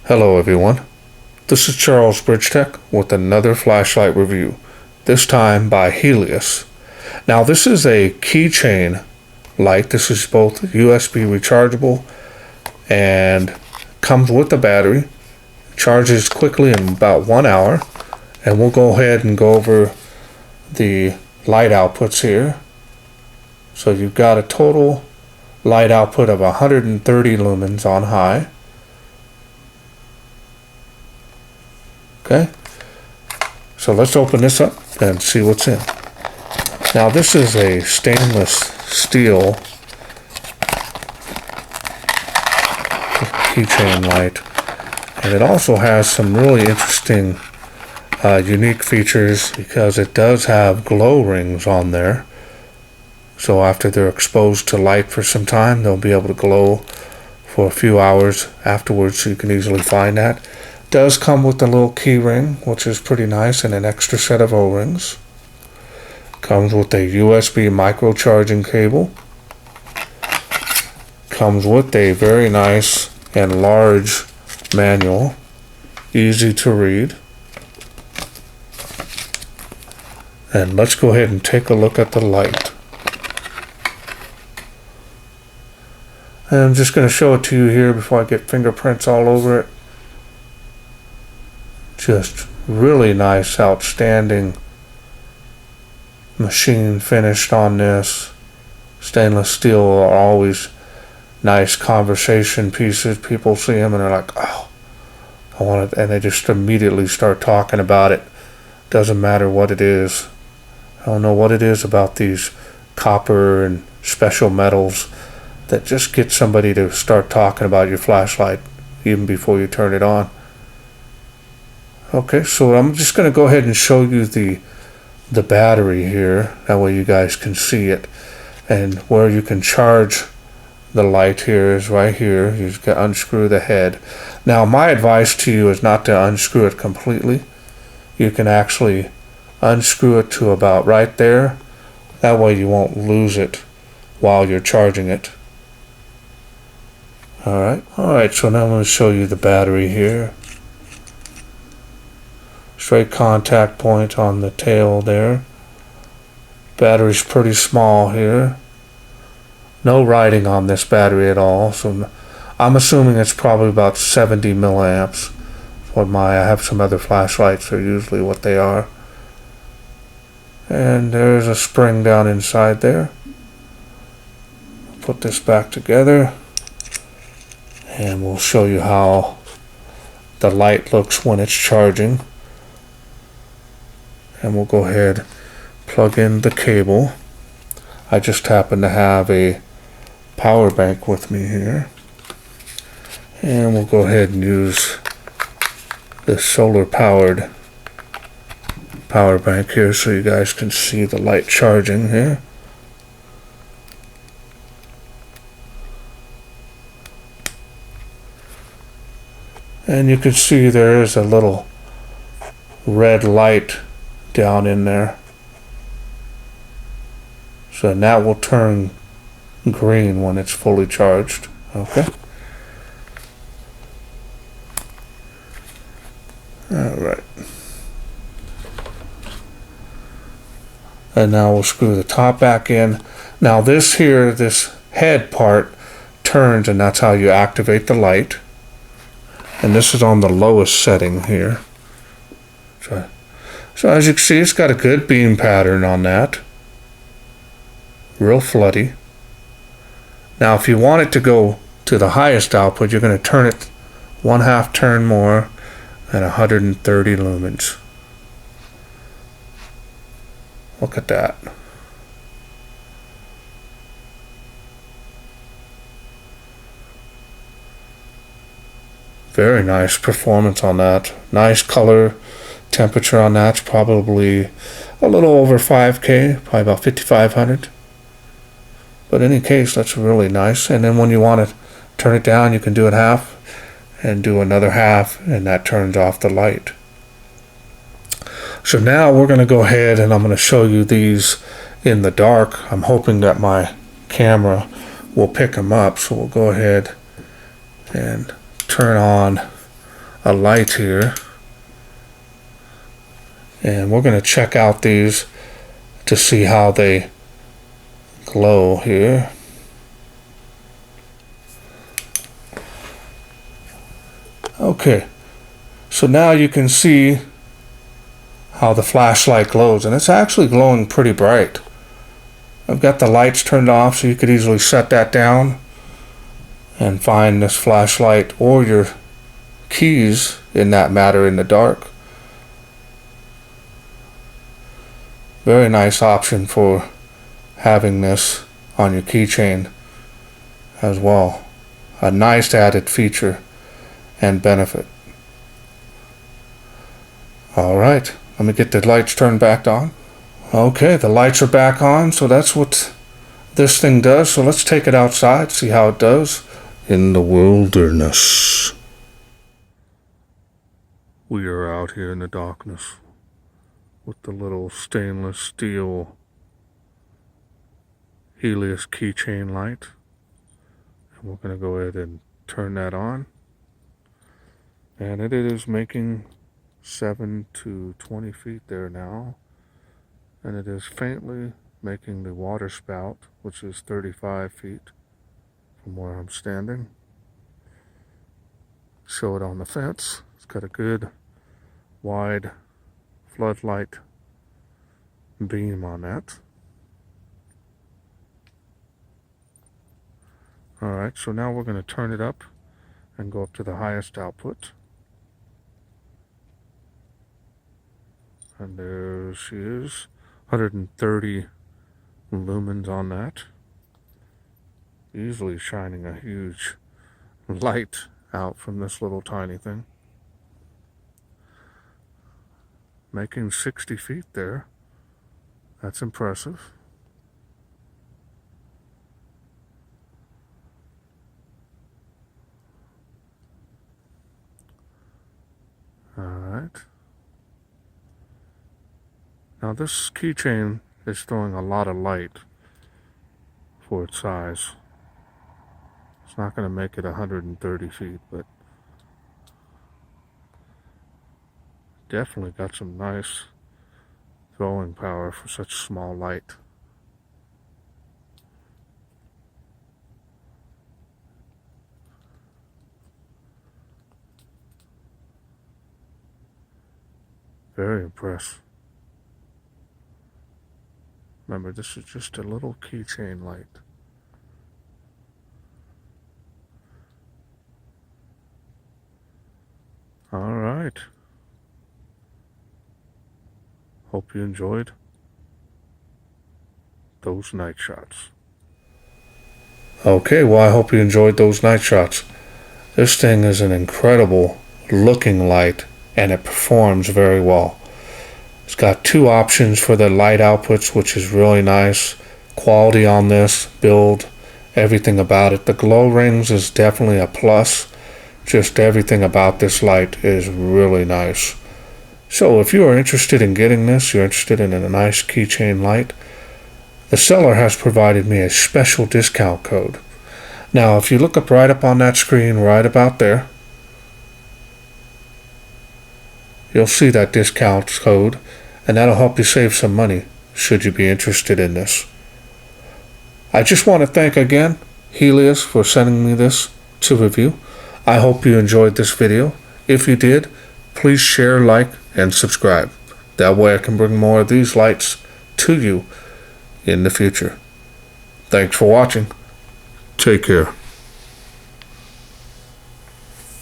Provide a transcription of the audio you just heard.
Hello everyone, this is Charles BridgTec with another flashlight review, this time by Helius. Now this is a keychain light. This is both USB rechargeable and comes with a battery, charges quickly in about 1 hour, and we'll go ahead and go over the light outputs here. So you've got a total light output of 130 lumens on high. Okay, so let's open this up and see what's in. Now this is a stainless steel keychain light, and it also has some really interesting unique features because it does have glow rings on there. So after they're exposed to light for some time, they'll be able to glow for a few hours afterwards, so you can easily find that. Does come with a little key ring, which is pretty nice, and an extra set of O-rings. Comes with a USB micro charging cable. Comes with a very nice and large manual, easy to read. And let's go ahead and take a look at the light. And I'm just going to show it to you here before I get fingerprints all over it. Just really nice, outstanding machine finished on this. Stainless steel are always nice conversation pieces. People see them and they're like, oh, I want it, and they just immediately start talking about it. Doesn't matter what it is. I don't know what it is about these copper and special metals that just get somebody to start talking about your flashlight even before you turn it on. Okay, so I'm just going to go ahead and show you the battery here. That way you guys can see it. And where you can charge the light here is right here. You just got to unscrew the head. Now my advice to you is not to unscrew it completely. You can actually unscrew it to about right there. That way you won't lose it while you're charging it. Alright, so now I'm going to show you the battery here. Straight contact point on the tail there. Battery's pretty small here. No writing on this battery at all, so I'm assuming it's probably about 70 milliamps. I have some other flashlights are usually what they are. And there's a spring down inside there. Put this back together, and we'll show you how the light looks when it's charging. And we'll go ahead, plug in the cable. I just happen to have a power bank with me here. And we'll go ahead and use the solar powered power bank here so you guys can see the light charging here. And you can see there is a little red light down in there, so that will turn green when it's fully charged. Okay, alright, and now we'll screw the top back in. Now this here, this head part turns, and that's how you activate the light, and this is on the lowest setting here. So as you can see, it's got a good beam pattern on that. Real floody. Now if you want it to go to the highest output, you're going to turn it 1/2 turn more at 130 lumens. Look at that. Very nice performance on that. Nice color. Temperature on that's probably a little over 5K, probably about 5,500. But in any case, that's really nice. And then when you want to turn it down, you can do it half and do another half, and that turns off the light. So now we're going to go ahead and I'm going to show you these in the dark. I'm hoping that my camera will pick them up. So we'll go ahead and turn on a light here. And we're going to check out these to see how they glow here. Okay, so now you can see how the flashlight glows, and it's actually glowing pretty bright. I've got the lights turned off, so you could easily set that down and find this flashlight or your keys in that matter in the dark. Very nice option for having this on your keychain as well. A nice added feature and benefit. Alright, let me get the lights turned back on. Okay, the lights are back on, so that's what this thing does. So let's take it outside, see how it does in the wilderness. We are out here in the darkness with the little stainless steel Helius keychain light. And we're going to go ahead and turn that on. And it is making 7 to 20 feet there now. And it is faintly making the water spout, which is 35 feet from where I'm standing. Show it on the fence. It's got a good wide floodlight beam on that. Alright, so now we're going to turn it up and go up to the highest output. And there she is, 130 lumens on that. Easily shining a huge light out from this little tiny thing. Making 60 feet there. That's impressive. Alright. Now this keychain is throwing a lot of light for its size. It's not going to make it 130 feet, but definitely got some nice throwing power for such small light. Very impressed. Remember, this is just a little keychain light. Alright. Hope you enjoyed those night shots. Okay, well, I hope you enjoyed those night shots. This thing is an incredible looking light, and it performs very well. It's got two options for the light outputs, which is really nice. Quality on this, build, everything about it. The glow rings is definitely a plus. Just everything about this light is really nice. So if you are interested in getting this, you're interested in a nice keychain light, the seller has provided me a special discount code. Now, if you look up right up on that screen, right about there, you'll see that discount code, and that'll help you save some money should you be interested in this. I just want to thank again Helius for sending me this to review. I hope you enjoyed this video. If you did, please share, like, and subscribe. That way I can bring more of these lights to you in the future. Thanks for watching. Take care.